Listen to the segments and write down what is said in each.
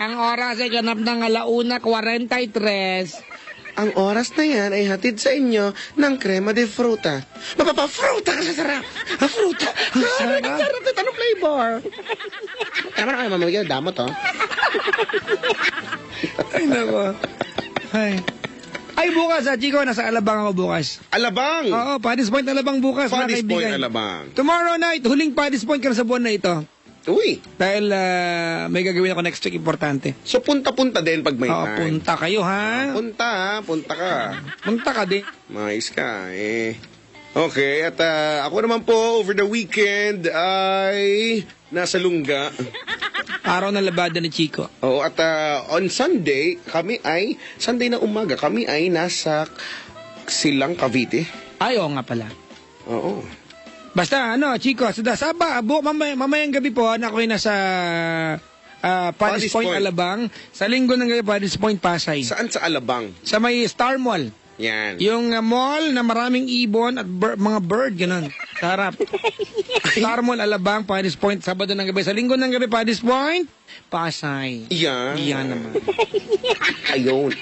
Ang oras ay ganap ng 1:43. Ang oras na yan ay hatid sa inyo ng crema de fruta. Mapapafruta ka sa sarap. Fruta. Sarap ito. Anong flavor? Tama na kayo, mamamigay. Damot, oh. Ay, nako. Ay, bukas, Chico. Nasa Alabang ako bukas. Alabang! Oo, Paddy's Point Alabang bukas, mga Paddy's Point, kaibigan. Alabang. Tomorrow night, huling Paddy's Point ka na sa buwan na ito. Uy! Dahil may gagawin ako next week, importante. So, punta-punta din pag may Oo, time. punta kayo, ha? Punta ka. Punta ka din. Mais ka, eh. Okay, at ako naman po, over the weekend, ay nasa Lungga. Araw ng labada ni Chico. Oo, at on Sunday, Sunday na umaga, kami ay nasa Silang, Cavite. Ay, oo nga pala. Oo. Basta, Chico, mamayang gabi po, ako'y nasa Paddy's Point, Alabang. Sa linggo ng gabi, Paddy's Point, Pasay. Saan sa Alabang? Sa may Star Mall. Yan. Yung mall na maraming ibon at mga bird, gano'n. Sa harap. Star Mall, Alabang, Paddy's Point, Sabado ng gabi. Sa linggo ng gabi, Paddy's Point, Pasay. Yan. Yan naman. Ayun.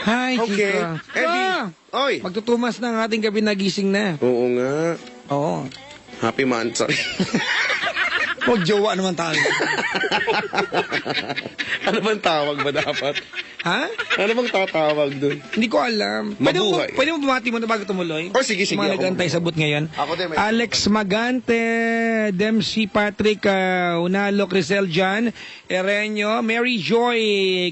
Hi, Okay. Chico. Eddie. Oy. Magtutumas na ang ating gabi nagising na. Oo nga. Oo. Happy month. Huwag jowa naman tayo. Ano bang tawag ba dapat? Ha? Ano bang tatawag dun? Hindi ko alam. Mabuhay. Pwede mo bumati mo na bago tumuloy? Oh, sige. Mga nag-antay sa boot ngayon. Ako din. May... Alex Magante, Dempsey Patrick, Unalo, Crisel Jan, Erenio, Mary Joy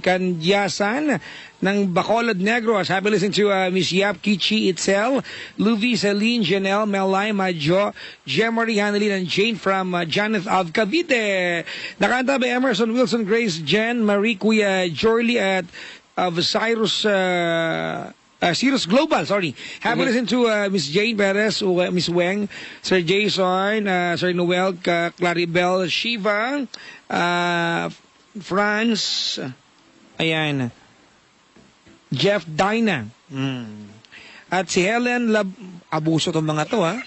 Candiasan, ng Bacolod Negros. Happy listening to Miss Yap Kichi Itzel, Luvi, Celine, Janelle, Melay, Majo, Jemery, Hanelin, and Jane from Janeth of Cavite. Nakanta ba Emerson, Wilson, Grace, Jen, Marie, Kuya, Jorly at of Cyrus Global, sorry. Happy listening to Miss Jane Perez, Miss Weng, Sir Jason, Sir Noel, Claribel, Shiva, Franz, ayan, Jeff Dyna. At si Helen abuso tong mga to, ha?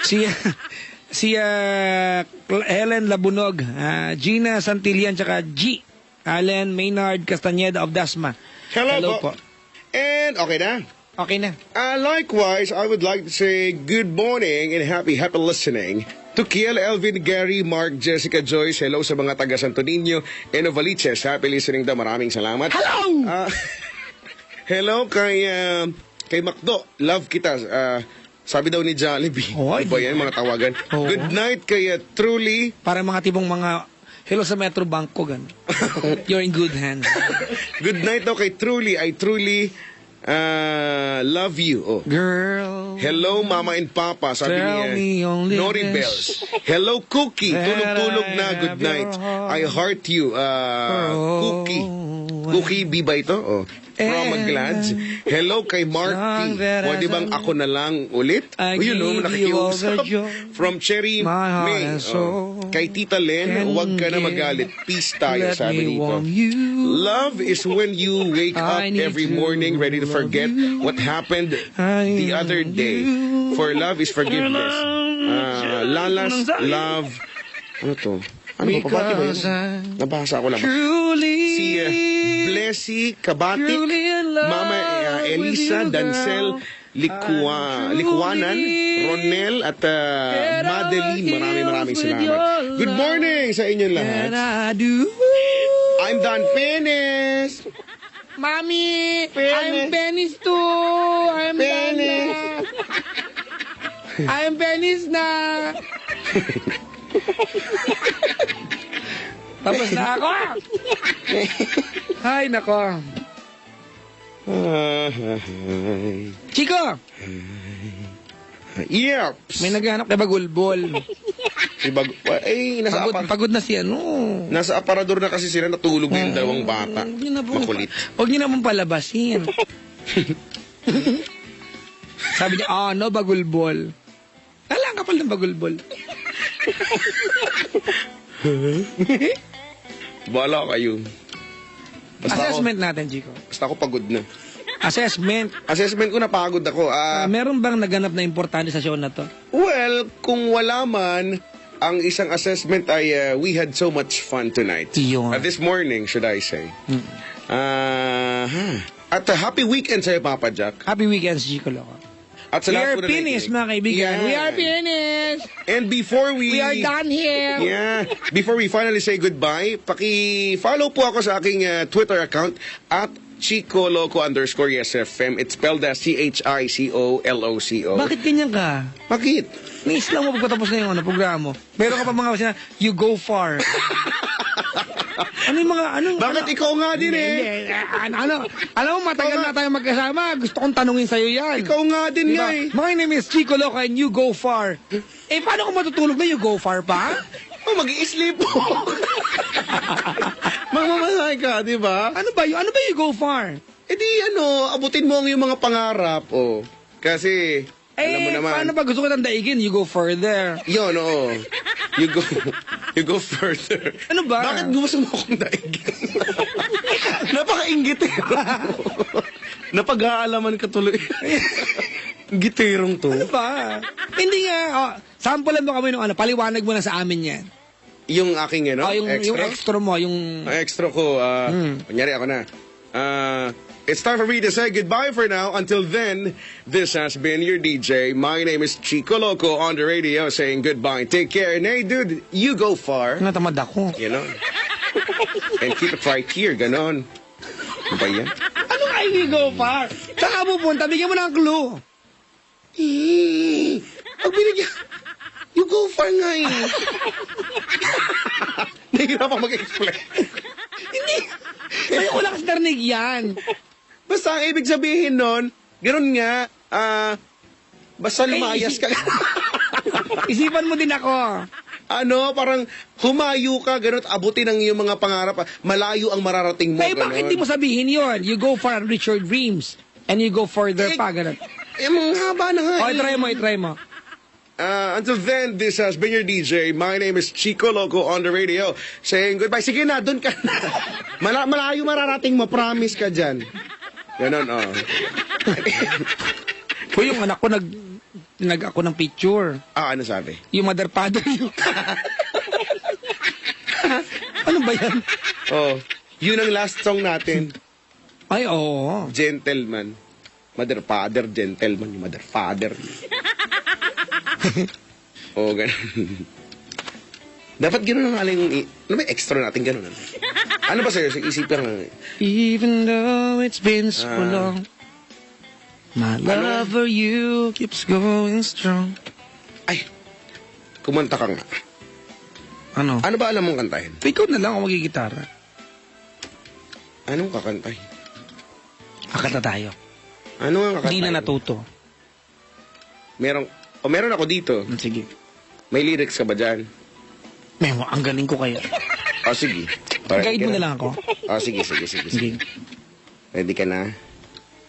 si Helen Labunog, Gina Santillan, tsaka G. Allen Maynard Castaneda of Dasma. Hello po. And okay na? Okay na. Likewise, I would like to say good morning and happy listening to Kiel, Elvin, Gary, Mark, Jessica, Joyce. Hello sa mga taga Santo Niño and Novaliches. Happy listening daw. Maraming salamat. Hello! Hello kay Macdo. Love kita. Sabi daw ni Jollibee. Oy. Ano ba yan, mga tawagan? Oo. Good night kay Truly. Para mga tipong mga hello sa Metro Bank ko, gan. You're in good hands. Good night daw kay Truly. I truly love you. Oh. Girl. Hello, Mama and Papa. Sabi Tell me niya, only Nori this. Bells. Hello, Cookie. Tulog-tulog na. Good night. I heart you. Cookie. Cookie, B ba ito? Oh. From Maglads. Hello kay Marty. Pwede bang ako na lang ulit? Yun o, nakikiusap. From Cherry May. Kay Tita Len, huwag ka na magalit. Peace tayo, sabi dito. Love is when you wake up every morning ready to forget what happened the other day. For love is forgiveness. Lalas, love. Ano to? Ano ba? Pabati ba yun? Nabasa ko lang. Si Blessy Kabatik, Mama Elisa Dancel Likuanan, Ronel at Madeline. Maraming salamat. Good morning sa inyong lahat. I'm done. Finish! Mami, Penis. I'm penis too. I'm Penis. I'm penis na. Tapos na ako. Ay, nako. Chico, Yep. may naghahanap kay Bagulbol. Pagod na si ano. Nasa aparador na kasi sila, natulog na yung dalawang bata. Makulit. Huwag niyo naman palabasin. Sabi niya, no, Bagulbol. Alam ka pala ng Bagulbol. Bala kayo. Assessment natin, Chico. Basta ako pagod na. Assessment. Assessment ko, napagod ako. Meron bang naganap na importante sa show na to? Well, kung wala man, Ang isang assessment ay we had so much fun tonight. Yun. This morning, should I say. At happy weekend sa'yo, Papa Jack. Happy weekends, Chico Loco. At sa We lahat are po na finished, nakikinig. mga kaibigan. Yan. We are finished. And before we We are done here. Yeah. Before we finally say goodbye, paki-follow po ako sa aking Twitter account at @ChicoLoco_SFM. It's spelled as CHICOLOCO. Bakit ganyan ka? Bakit? Niis lang mo pagkatapos na yung programa mo. Meron ka pa mga sina, you go far. Ano yung mga, Bakit ikaw nga din eh? Alam mo, matagal na tayo magkasama. Gusto kong tanungin sa'yo yan. Ikaw nga din Diba? nga eh. My name is Chico Loco and you go far. Eh, paano kung matutulog na you go far pa? Oh, mag-i-sleep po. Magmamasahe ka, di ba? Ano ba you go far? Eh di abutin mo ang iyong mga pangarap. Oh. Kasi, alam mo naman. Paano pag gusto ko ng daigin, you go further. Yun, oo. You go further. Ano ba? Bakit gusto mo akong daigin? Napaka-inggit eh. Napag-aalaman ka tuloy. Giterong to. Ano ba? Hindi nga, sample mo kami nung paliwanag mo na sa amin yan. Yung aking, Yung extra mo, yung... Ang extra ko, kunyari ako na. It's time for me to say goodbye for now. Until then, this has been your DJ. My name is Chico Loco on the radio saying goodbye. Take care. And hey, dude, you go far. Natamad ako. You know? And keep it right here. Ganon. Ano ba yan? Ano ay you go far? Saan ka pupunta? Bigyan mo ng clue. Pag binigyan, you go far nga eh. Nahihirapan mag-explain. Hindi. Sa'yo ko lang kasi narinig yan. Basta ang ibig sabihin nun, ganun nga, basta lumayas ka. Isipan mo din ako. Parang humayo ka, ganun, at abutin ang iyong mga pangarap. Malayo ang mararating mo, Eh, bakit ganun. hindi mo sabihin yon? You go far and reach your dreams. And you go further pa, ganun. Mga haba na nga. O, itry mo. Until then, this has been your DJ. My name is Chico Loco on the radio. Saying goodbye. Sige na, dun ka na. Malayo mararating mo. Promise ka dyan. Ganon, Uy, yung anak ko nag ako ng picture. ano sabi? Yung mother father yun. Ano ba yan? Yun ang last song natin. Ay, oo. Gentleman. Mother, father, gentleman. Yung mother, father. Ganun. Dapat gano'n ang aling... Ano ba extra natin gano'n? Ano ba sa'yo? Isipin lang. Even though it's been so long, my love for you keeps going strong. Ay, kumanta ka nga. Ano? Ano ba alam mong kantahin? Ikaw na lang ako magigitara. Anong kakantahin? Akata tayo. Ano ang kakantahin? Hindi na natuto. Meron ako dito. Sige. May lyrics ka ba dyan? Memo, ang galing ko kaya. Sige. Guide mo na lang ako. Sige. Sige. Ready ka na?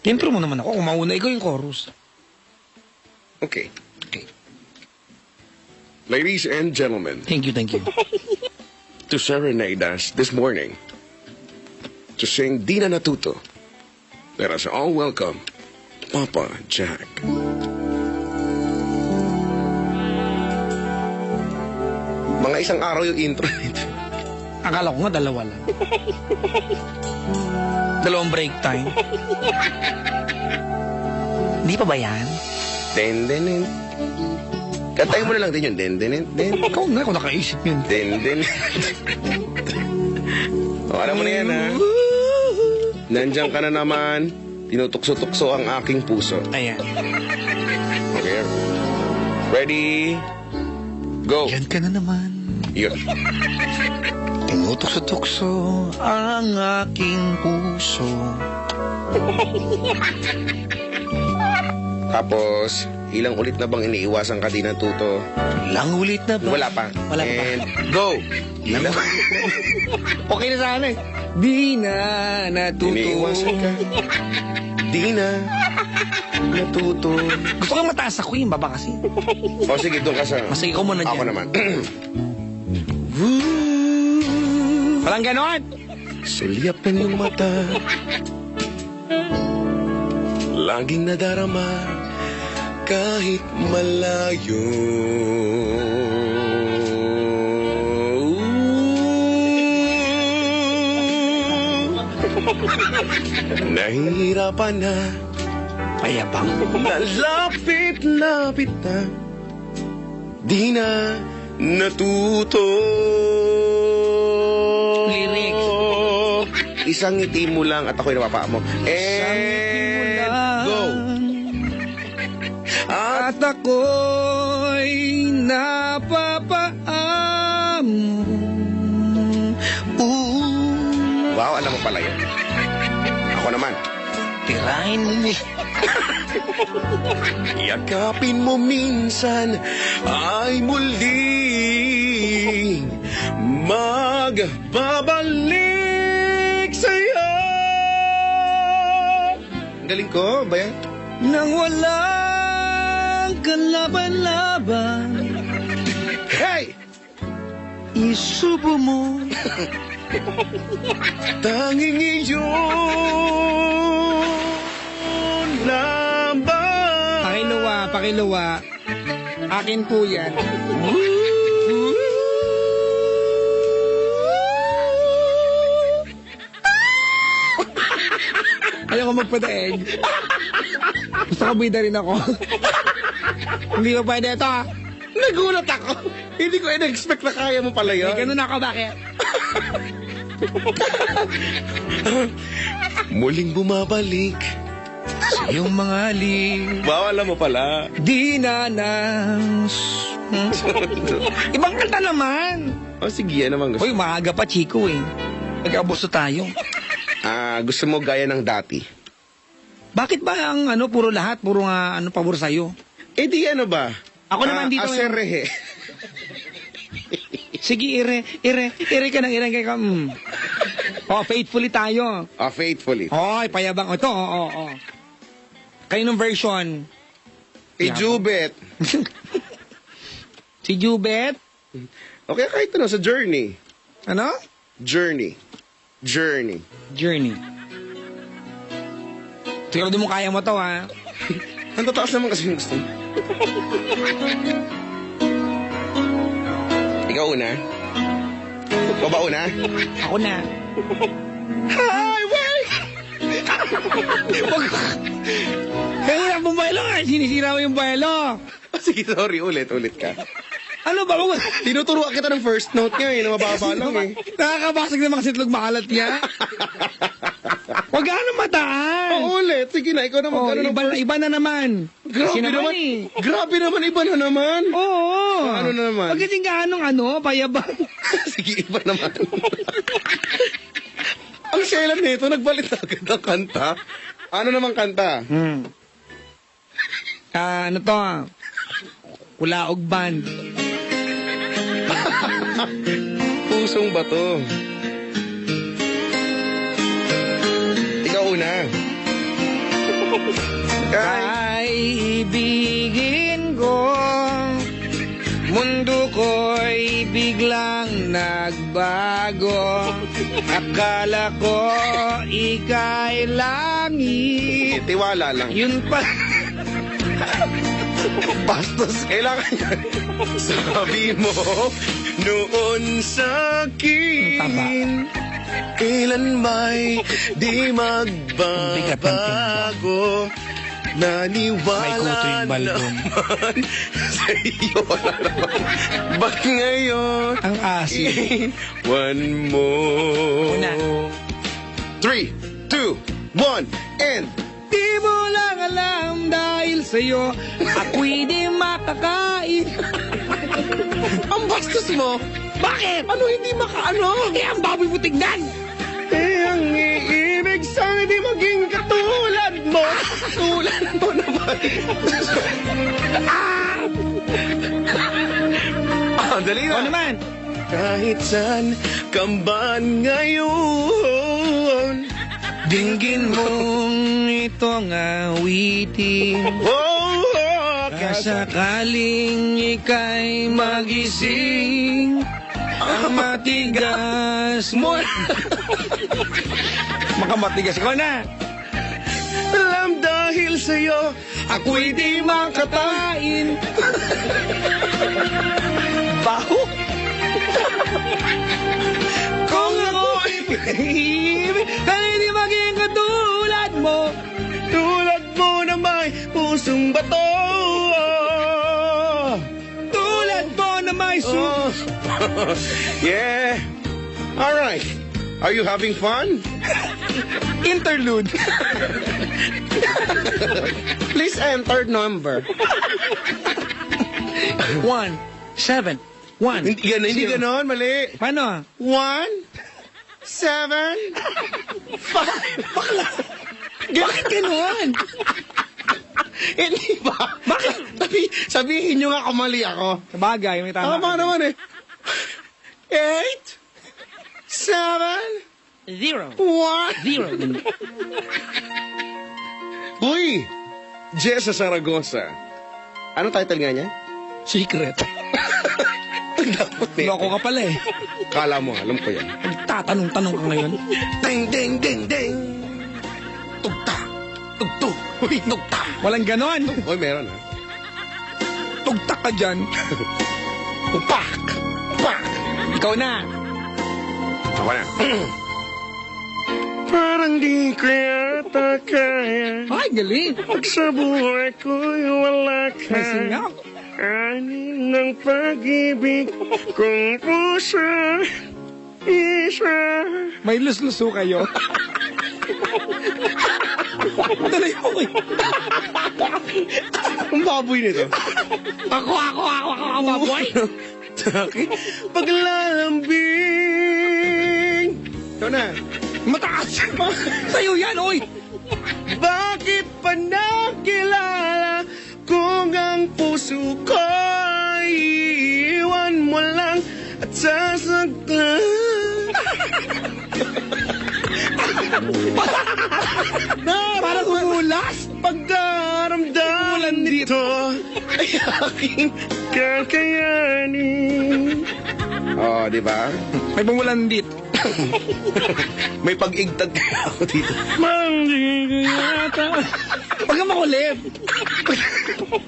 Intro mo naman ako. Kung mauna, ikaw yung chorus. Okay. Ladies and gentlemen, Thank you. to serenade us this morning, to sing Di Na Natuto, let us all welcome Papa Jack. Mga isang araw yung intro nito. Akala ko nga dalawa lang. Dalawang break time. Di pa ba yan? Den. Kantayin mo na lang din yun. Den. Ikaw nga kung nakaisip yun. Den. Alam mo na yan, ha? Nandiyan ka na naman. Tinutukso-tukso ang aking puso. Ayan. Okay. Ready? Go. Yan ka na naman. Yun. Tinutukso-tukso ang aking puso. Tapos, ilang ulit na bang iniiwasan ka din ng tuto? Ilang ulit na ba? Wala pa. Wala pa. And go. Ilang Okay na sana eh. Di na natuto. iniiwasan ka. Di na natuto. Gusto ko mataas ako yung baba kasi. O sige, doon ka sa... Mas ikaw muna dyan. Ako naman. Walang ganon. Sulyap ng iyong mata, laging nadarama kahit malayo. Nahihirapan na. Payabang. Nalapit-lapit na. Di na natuto. Lyrics. Isang ngiti mo lang at ako'y napapaa mo. And go. At ako'y napapaam. Wow, alam mo pala yun. Ako naman. Tirahin mo. Yakapin mo minsan ay muling magbabalik sa'yo. Ang galing ko, ba yan? Nang walang kalaban-laban, Hey! isubo mo. Tanging iyon lamang. Pakiluwa. Akin po yan. Ayaw ko magpadaig. Gusto ko bida rin ako. Hindi ko pwede ito. Nagulat ako. Hindi ko in-expect na kaya mo pala yun. Ganun ako, bakit? Muling bumabalik. Sa iyong mga halik. Wow, alam mo pala. Dinanas. Ibang kanta naman. O sige, yan naman gusto. Uy, maaga pa, Chico eh. Nag-abuso tayo. Gusto mo gaya ng dati? Bakit ba ang puro lahat, puro pabor sa'yo? Eh di ano ba? Ako naman dito. Aserehe. Sige, ire ka ng ire ka. Oh, faithfully tayo. Faithfully. Hoy, payabang. Ito, oo. Kayo nung version. Jubet. Si Jubet. Okay, kahit ano, sa journey. Ano? Journey. Journey. Siguro di mo kaya mo to, ha? Ang tataas naman kasi yung gusto mo. Ikaw una? Ikaw ba una? Ako na. Highway! Kaya mo baylo nga. Sinisira mo yung baylo. Sige, sorry. Ulit ka. Ano ba? Tinuturuan kita ng first note niya na mababa lang eh. Nakakabasag ng mga sitlog maalat niya. Huwag ka na mataan. Ulit. Sige na, ikaw naman. Iba na naman. Grabe naman. Grabe naman, iba na naman. Oo. Ano na naman? Pag kasing kaanong payabang. Sige, iba naman. Ang selan nito, nagbalit agad ang kanta. Ano naman kanta? Ano to? Kulaog Band. Pusong bato. Ikaw una. Kaibigin ko, mundo ko'y biglang nagbago. Akala ko ika'y langit. Tiwala lang. Yun pa. Bastos, kailangan yan. Sabi mo, noon sa akin, kailan may di magbabago. Naniwala naman sa iyo na naman. Ba't ngayon? Ang asin. One more. Una. 3, 2, 1, and... Di mo lang alam dahil sa'yo ako'y di makakain. Ang bastos mo. Bakit? Ano hindi makaano? Eh, ang baboy mo tignan. Ang iibig sa hindi maging katulad mo. Tulad mo naman. Dali na. O naman. Kahit saan kamban ngayon, Dinggin mong itong awitin. Kasakaling ika'y magising, ang matigas mo. Makamatigas ko na. alam dahil sa'yo, Ako'y di makatain. baho. Kung ako'y ibig, sana hindi maging katulad mo. Tulad mo na may pusong bato. Tulad mo na may Oh. Yeah. All right. Are you having fun? interlude. Please enter number. 1, 7, 1. Hindi ganon, mali. Paano? 1, 7, 5. Bakla. Bakit ganun? Hindi ba? Bakit? Sabihin nyo nga kung mali ako. Sabagay, may tama. Tama naman eh. 8, 7, 0. 1. 0. Uy! Jessa Saragosa. Ano title nga niya? Secret. Dapat eh. Loko ka pala eh. Kala mo, alam ko yan. Nagtatanong-tanong ka ngayon. Ding, ding, ding, ding. Tugta. Tugtog. Uy, tugta. Walang ganon. Uy, meron ha. Tugtak ka dyan. Upak. Upak. Ikaw na. Ako na. Parang di ko yata kaya. Ay, galing. Pag sa buhay ko'y wala ka. May singaw. Anin ng pag-ibig kung puso isa. May lus-luso kayo. Tuloy mo eh. Ang baboy nito. Ako, baboy. Paglalambing. Ito na. Mataas. Sa'yo yan, oy. Bakit pa nakilala kung ang puso ko'y iiwan mo lang at sasaktan? Para umulas. Pagdaramdaman nito ay aking kakayanin. Oh, di ba? May bumulandit. May pag-igtag kaya ako dito. Mandi ko yata. Huwag ka makulit.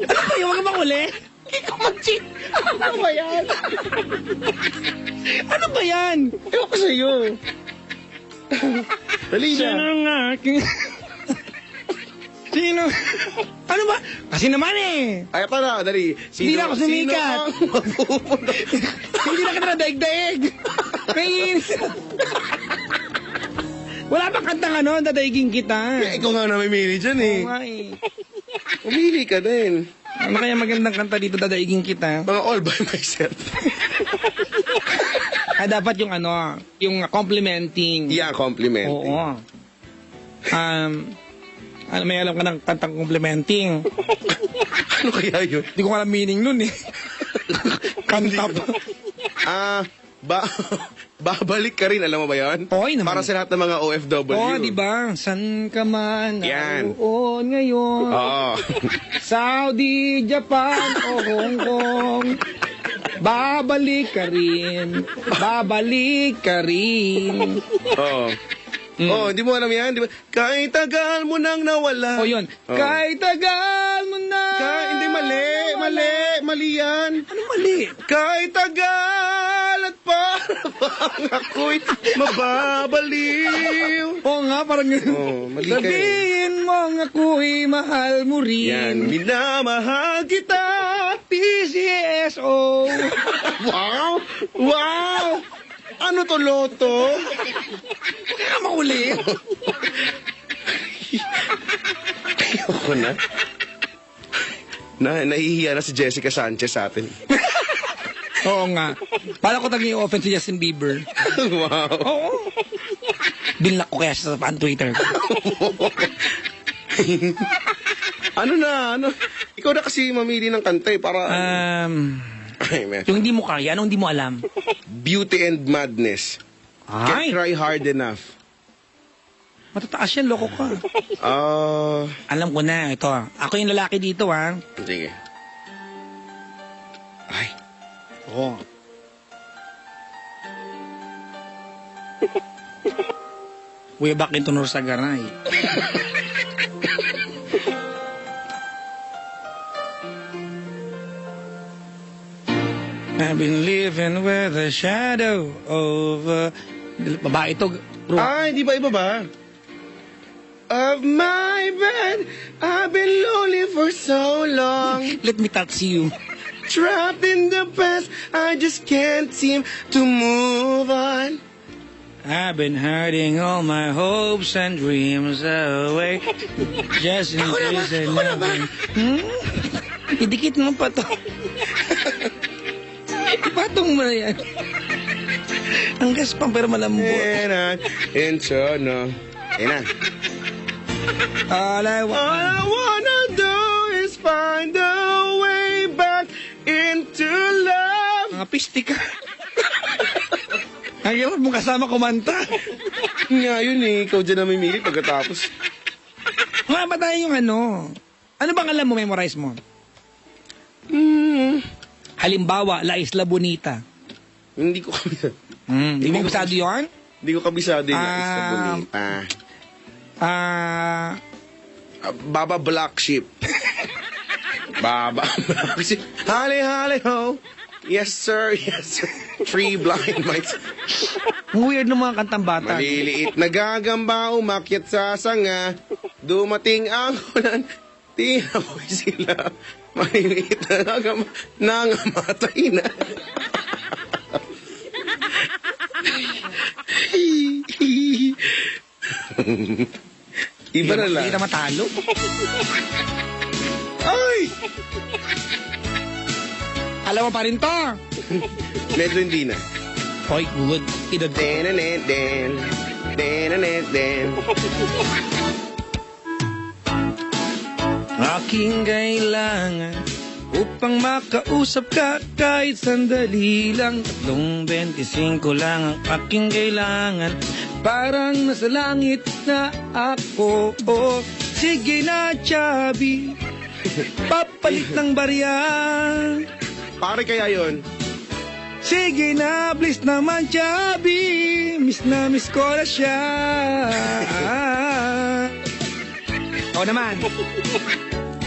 Ano ba yun? Huwag ka makulit. Ikaw mag-cheat. Ano ba yan? Ano ba yan? Ewan ko sa'yo. Dali na. Sino ang aking... Sino? Ano ba? Kasi naman eh. Ay, pa na, dali. Hindi na ako sumikat. Sino ang mapupunta? Hindi na kita daig-daig. May... Wala bang kantang ano, dadaigin kita. Ikaw nga namimili dyan eh. Oo nga eh. Umili ka din. Ano kaya magandang kanta dito, dadaigin kita? Mga all by myself. Dapat yung ano, yung complimenting. Yeah, compliment. Oo. May alam ka ng kantang complimenting. Ano kaya yun? Hindi ko alam meaning nun eh. Kanta pa. Babalik ka rin, alam mo ba yun? Oy naman. Para sa lahat ng mga OFW. Oo, di ba? San ka man Yan. naroon ngayon? Oo. Saudi, Japan o Hong Kong. Babalik ka rin. Babalik ka rin. Oo. Oh, hindi mo alam yan, di ba? Kahit tagal mo nang nawala. O yun. Oh. Kahit tagal mo na. Hindi, mali yan. Ano mali? Kahit tagal at parang ako'y mababaliw. Oo nga, parang Oh, mali kayo. sabihin mo nga ako'y mahal mo Yan, rin. minamahal kita. PCSO. Wow! Wow! Ano to, Loto? Kaya mauli. Ayoko na. Nahihiya na si Jessica Sanchez sa atin. Oo nga. Para ko taging offense si Justin Bieber. Wow. Oo. Binlock ko kaya siya sa fan Twitter. Ano? Ikaw na kasi mamili ng kanta eh, para... Ay, man. Yung hindi mo kaya, anong hindi mo alam? Beauty and Madness. Ay, Can't try hard enough. matataas yan, loko ka. Alam ko na, ito. Ako yung lalaki dito, ha? Sige. Ay. Oo. Way back into Norsagaray. I've been living with a shadow over Babae ito. Bro. Hindi ba iba ba? Of my bed, I've been lonely for so long. Let me touch you. Trapped in the past, I just can't seem to move on. I've been hiding all my hopes and dreams away. Just in case I never... Idikit mo pa to. Ipatong mo na yan. Ang gaspang pero malambot. No. Na. All I wanna do is find a way back into love. Mga pisti ka. Ang hirap mong kasama kumanta. Nga yun ikaw dyan na mamimili pagkatapos. Mga ba tayo yung ano? Ano bang alam mo, memorize mo? Halimbawa, La Isla Bonita. Hindi ko kabisado. Hindi mo kabisado yun? Hindi ko kabisado yung Isla Bonita. Baba Black Sheep. Baba Black Sheep. Hali ho. Yes sir. Three blind mice. Ang weird ng mga kantang bata. Maliliit na gagamba umakyat sa sanga. Dumating ang ulan. Tinaboy sila. Maliliit na gagamba nangamatay na. Iba na lang. Hindi na matalo. Ay! Alam mo pa rin to. Medyo hindi na. Hoy, good. Idod. Den. Aking kailangan upang makausap ka kahit sandali lang. 3.25 lang ang aking kailangan. Parang nasa langit na ako. Sige na, Chubby. Papalit ng barya. Pare kaya yon. Sige na, please naman, Chubby. Miss na miss ko na siya. Ikaw naman.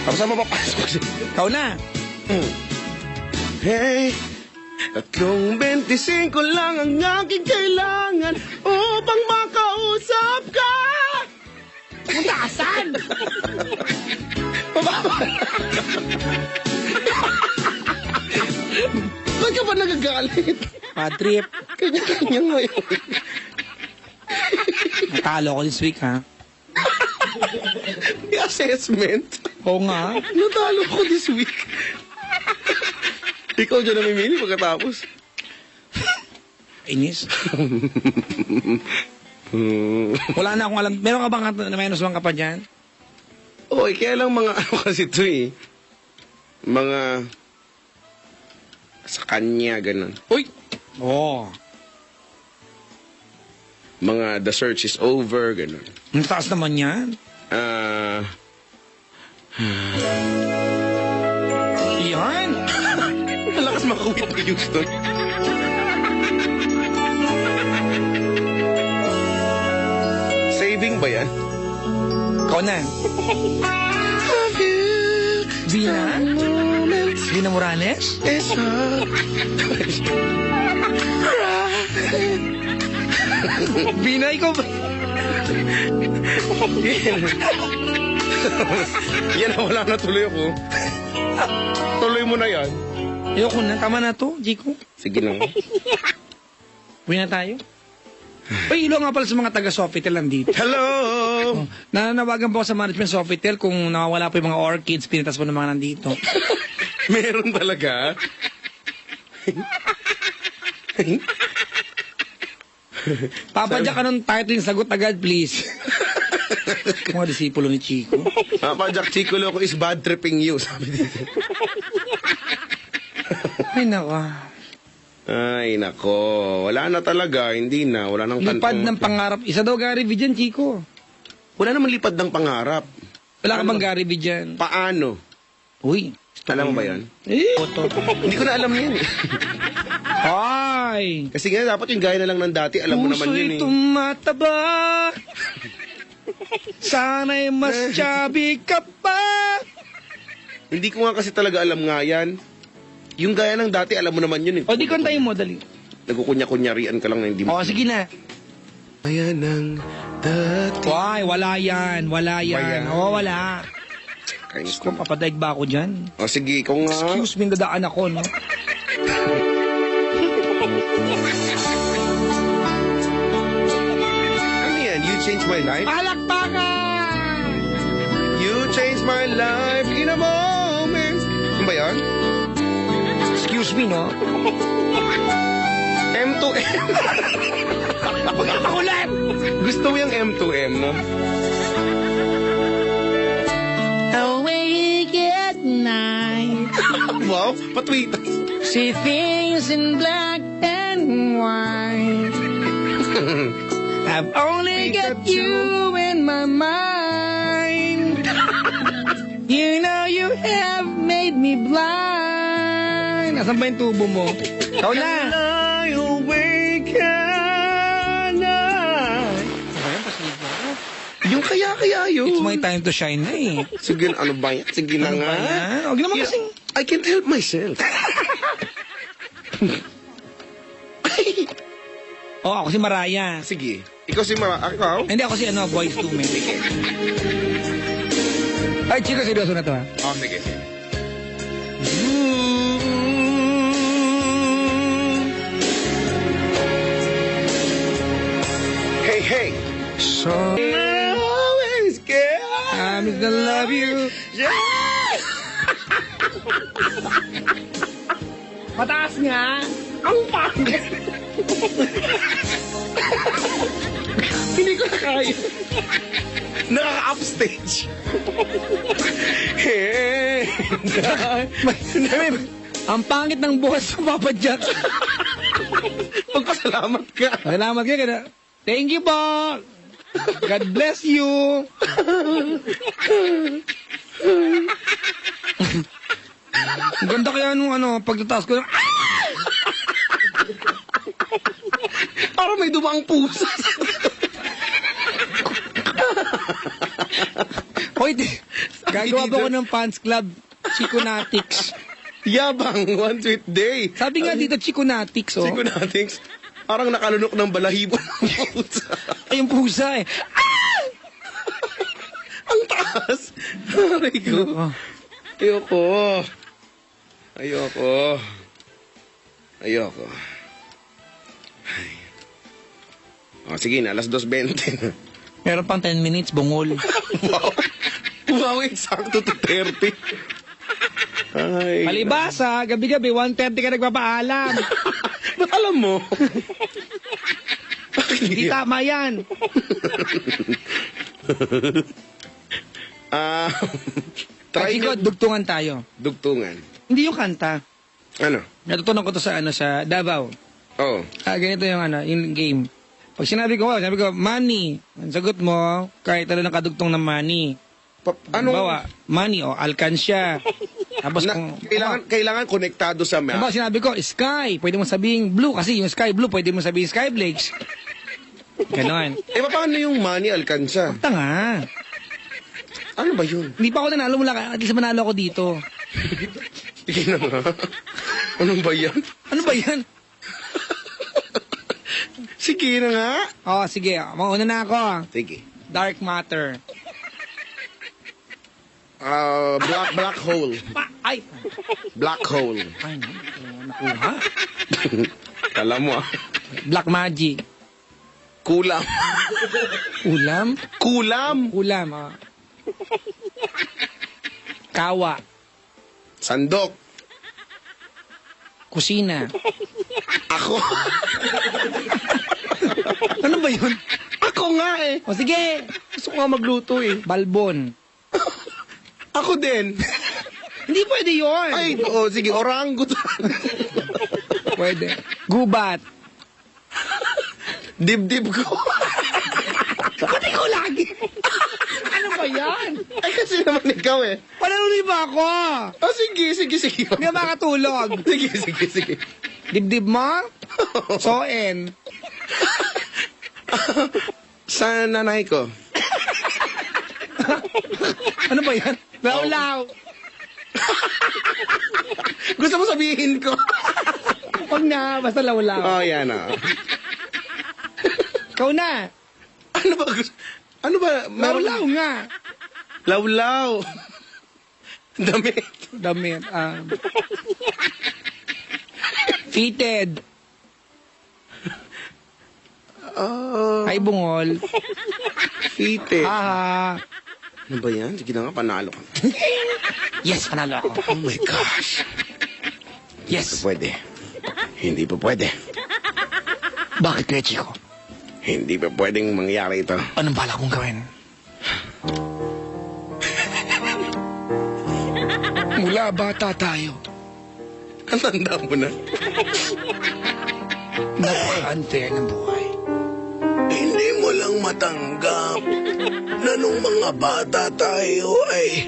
Tapos saan mapapasok siya? Ikaw na. Hey, 3.25 lang ang aking kailangan upang makausap ka. Puntasan! Ba't ka ba nagagalit? Bad trip. Kanya-kanya ngayon. Natalo ko this week, ha? May assessment. Oo nga. Natalo ko this week. Ikaw dyan namimili pagkatapos. Inis. Wala na akong alam. Meron ka bang na minus 1 ka pa dyan? Oy, kaya lang mga ano kasi ito eh. Mga sa kanya, ganun. Uy! Oo. Mga the search is over, ganun. Ang taas naman yan. Yan! Malakas makawit ni Houston. Saving ba yan? Ikaw na. Vina? Vina Morales? Vina, ikaw ba? Yan, wala na tuloy ako. Tuloy mo na yan. Ayoko na. Tama na to, Jico. Sige lang. Uwi na tayo. Uy, ilo nga pala sa mga taga Sofitel nandito. Hello! Nananawagan po sa management Sofitel kung nawawala po yung mga orchids, pinitas po ng mga nandito. Meron talaga? Papadya ka ng title, sagot agad, please. Mga disipulo ni Chico. Papa Jack Chico Loco is bad tripping you, sabi dito. Ay, nako. Ay, nako. Wala na talaga. Hindi na. Wala nang Lipad ng pangarap. Isa daw Gary V dyan, Chico. Wala naman lipad ng pangarap. Wala ka bang Gary V dyan? Paano? Uy. Alam mo ba yan? Oto. Hindi ko na alam yan eh. Ay! Kasi nga dapat yung gaya na lang ng dati. Alam mo naman yun eh. Puso'y tumataba. Sana'y mas chubby ka pa. Hindi ko nga kasi talaga alam nga yan. Yung gaya ng dati, alam mo naman yun eh. O di kantayin mo, dali. Nagkukunya-kunyarian ka lang na hindi mo. O sige na. Ayan ang dati. Why? Wala yan. Wala yan. Ba yan? Oo, wala. Kainis Kung ko. papadaig ba ako dyan? O sige, kung nga. Excuse me, dadaan ako, no? Ano yan? You changed my life? Palakpakan! You changed my life in a moment. Ano ba yan? Excuse me, no? M to M. Makulit! Gusto mo yung M to M, no? Awake at night, Wow, patweet. see things in black and white. I've only got you in my mind. You know you have made me blind. Nasaan ba yung tubo mo? Ikaw na! I awake at night. Yung kaya yun. It's my time to shine na eh. Sige, ano ba yan? Sige na Ano nga. ba yan? Huwag naman Yeah, kasing... I can't help myself. Oh, ako si Maraya. Sige. Ikaw si Mara. Ikaw? Hindi ako si ano, Boys to Men. Ay, chicos, seryoso na to ha. Oh, sige. Hey, hey. So, Always care. I'm gonna love you. Mataas nga. Ang pangit. Hindi ko na kaya. Nakaka-upstage. Hey. Ang pangit ng bukas sa Papa Jack. Magpasalamat ka. Salamat ka kada. Thank you po. God bless you. Ang ganda kaya nung ano, pagtataas ko. Parang may dumang pusa. Hoy, gagawa ba ako ng fans club? Chiconatics. Yabang, one sweet day. Sabi nga dito, Chiconatics, oh. Chiconatics. Parang nakalunok ng balahibo ng pusa. Ay, yung pusa eh. Ang taas. Aray ko. Oh. Ayoko. Ayoko. Ayoko. Ay. O, sige na, alas 2:20. Meron pang 10 minutes, bungol. Wow. Wow, eksakto to 30. Ay. Palibasa, gabi-gabi, 1:30 ka nagpapaalam. Ba't alam mo? Hindi tama yan. Ah, Try try nyo. dugtungan tayo. Dugtungan. Hindi yung kanta. Ano? Natutunan ko to sa ano sa Davao. Oh. Ganito yung ano, yung game. Pag sinabi ko, money. Ang sagot mo, kahit ano nakadugtong ng money. Ano? Bawa, money o alkansya. Tapos Na, kung kailangan konektado sa map. Diba, sinabi ko, sky, pwede mo sabihin blue kasi yung sky blue, pwede mo sabihin sky flakes. Ganon. Paano yung money alkansya? Tanga. Ano ba yun? Hindi pa ako nanalo mula, at least manalo ako dito. Sige na nga. Ano ba yan? Ano ba yan? Sige na nga. Oh, sige, mauna na ako. Sige. Dark matter. Black hole. Ay! Black hole. Ay, nakuha. Kala mo ah. Black magic. Kulam. Ulam? Kulam. Ulam, ah. Kawa. Sandok. Kusina. Ako. Ano ba yun? Ako nga eh. O sige, Gusto ko nga magluto eh. balbon. Ako din. Hindi pwede yun. Ay, sige, orangutan. Pwede. Gubat. Dibdib ko. Pati ko lagi. Ano ba yan? Ay, kasi naman ikaw eh. Pananuli ba ako? Oh, sige. Hindi ka makatulog. Sige. Dibdib mo? Soen. Sa nanay ko. Ano ba yan? Laulaw. Gusto mo sabihin ko? Huwag na, basta laulaw. Oh, yan ah. Ikaw na. Ano ba? Ano ba? Lawlaw nga. Lawlaw. Damit. Damit. Fitted. Ay, bungol. Fitted. Haha. Ano ba yan? Sige na nga, panalo ka. Yes, panalo ako. Oh my gosh. Yes. Pwede. Hindi pa pwede. Bakit kaya, Chico? Hindi pa pwedeng mangyari ito. Anong balak mong gawin? Mula bata tayo. Ang tanda mo na. Napaka-unfair ng buhay. Hindi mo lang matanggap na nung mga bata tayo ay...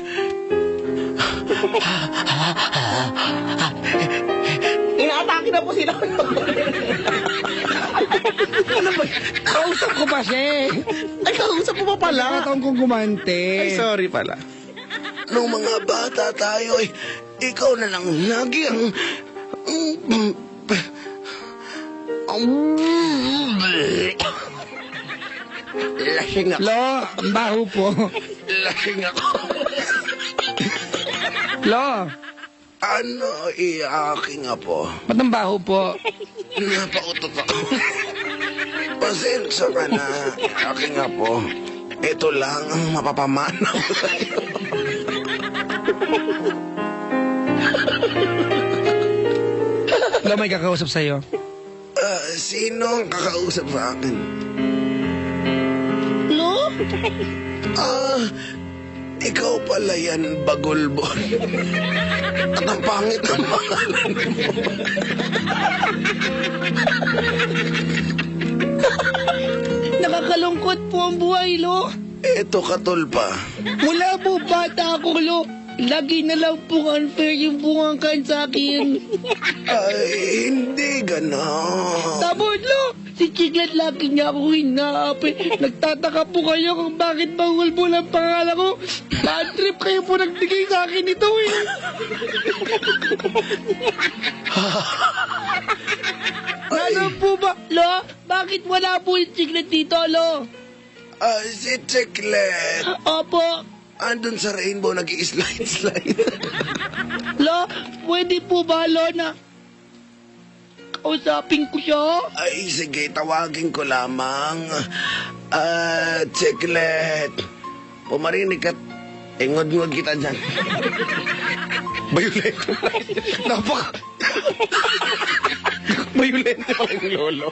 Inaatake na po sila. Ano ba? Kausap ko ba siya? Ay, kausap mo pa pala. Nakataon kong gumante. Ay, sorry pala. Nung mga bata tayo ay ikaw na lang lagi ang... Lasing ako. Lo, ang baho po. Lasing ako. Lo, Ano iyaking apo? ba't ang baho po? Napautot ako. Pasensya ka na, aking apo. Ito lang ang mapapamana ko sa'yo. Lo, may kakausap sa'yo. Sino ang kakausap sa akin? Lo? Ikaw pala yan, Bagulbon. At ang pangit ng pangalan mo. Nakakalungkot po ang buhay, Lo. Eto katulpa. Mula po bata ako, Lo. Lagi na lang po unfair yung bungangkan sa akin. Ay, hindi ganon. Tapos, Lo, si Chiclet lagi niya ako hinaapi. Nagtataka po kayo kung bakit Bagulbol ang pangalan ko. Bad trip kayo po nagbigay sa akin ito, eh. Ano po ba, Lo? Bakit wala po yung Chiclet dito, Lo? Si Chiclet. Opo. Andun sa rainbow, nag-i-slide-slide. Lo, pwede po ba, Lo, na kausapin ko siya? Ay, sige, tawagin ko lamang. Chiclet. Pumarinig ka. Ngod-ngod kita dyan. Bayulento pala. Napaka... Bayulento pala yung lolo.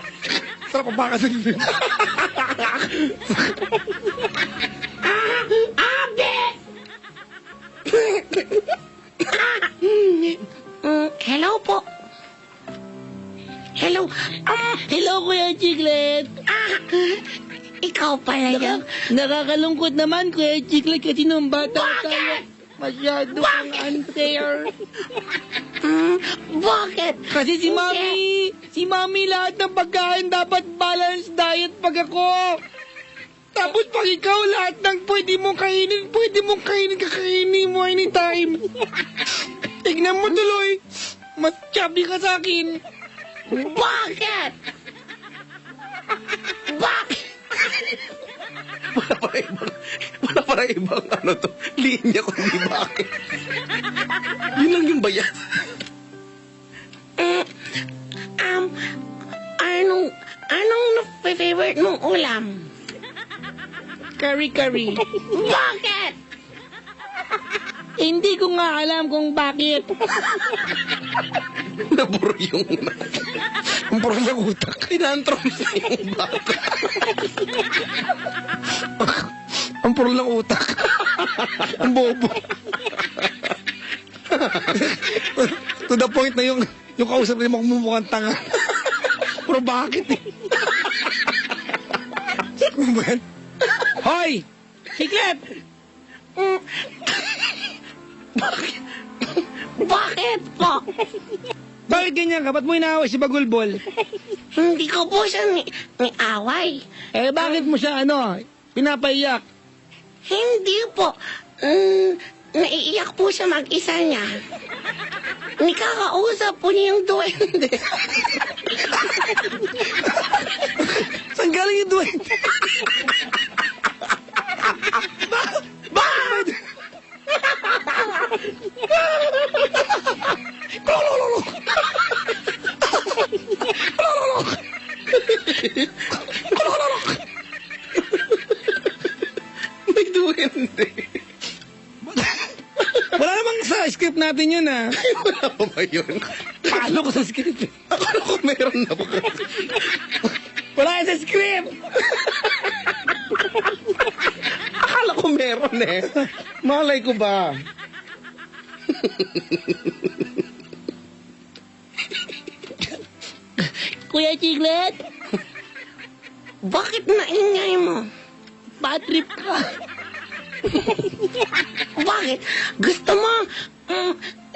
Sarap ang baka sa gilid. Hello po. Hello. Hello, Kuya Chiclet. Ikaw pala yan. Nakakalungkot naman, Kuya Chiclet, kasi nung bata tayo, masyado kang unfair. Bakit? Kasi si Mami lahat ng pagkain dapat balanced diet pag ako. Tapos pag ikaw lahat ng pwede mong kainin, kakainin mo anytime. Tignan mo tuloy, mas chubby ka sa akin. Bakit? Bakit? Wala para ibang ano to. Linya ko, hindi bakit. Yun lang yung bayad. Anong favorite mong ulam? Curry. Bakit? Hindi ko nga alam kung bakit. Naburo yung... Ang puro ng utak. Inantrom sa yung bata. Ang puro ng utak. Ang bobo. To the point na yung kausap niya mukhang tanga. Pero bakit eh? Ano ba yan? Hoy! Siklet! Bakit po? Bakit ganyan ka? Ba't mo inaaway si Bagulbol? Hindi ko po siya ni away. Eh, bakit mo siya, pinapaiyak? Hindi po. Naiiyak po siya mag-isa niya. Nikakausap po niya yung duwende. Saan galing you doing? May duwende. Wala namang sa script natin yun, ah. Wala pa ba yun? Palo ko sa script, eh. Akala ko meron na ba? Wala yan sa script! Akala ko meron eh. Malay ko ba? Kuya Chiclet, bakit naingay mo? Bad trip ka. Bakit? Gusto mo,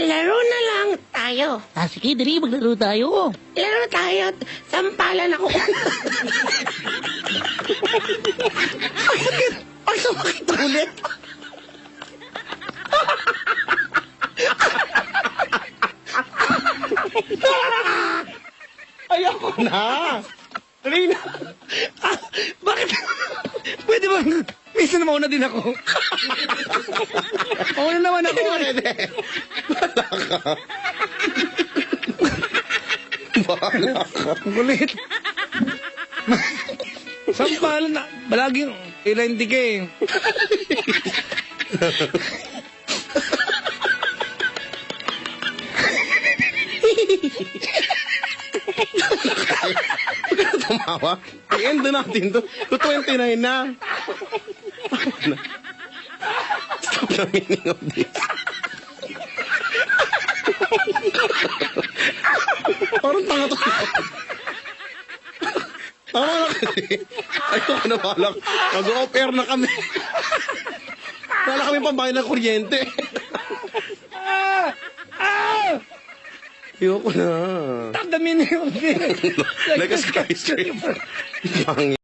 laro na lang tayo. Sige, dali, maglaro tayo. Laro tayo, sampalan ako. Ang sumakit ulit. Ayoko na. Dali na. Bakit? Pwede bang... Minsan mauna din ako. Mauna naman ako. Pwede. Bahala ka. Ang kulit. Sampalan na. Balaging ilanti ka eh. Tumawa. I-end na natin to. 2:29 na. Stop the meaning of this. Parang tanga to. Tama na kasi. Ayoko na balak. Mag-off air na kami. Wala kami pambayad ng kuryente. Ayoko na. Stop the meaning of this. Like a skyscraper. Pangit.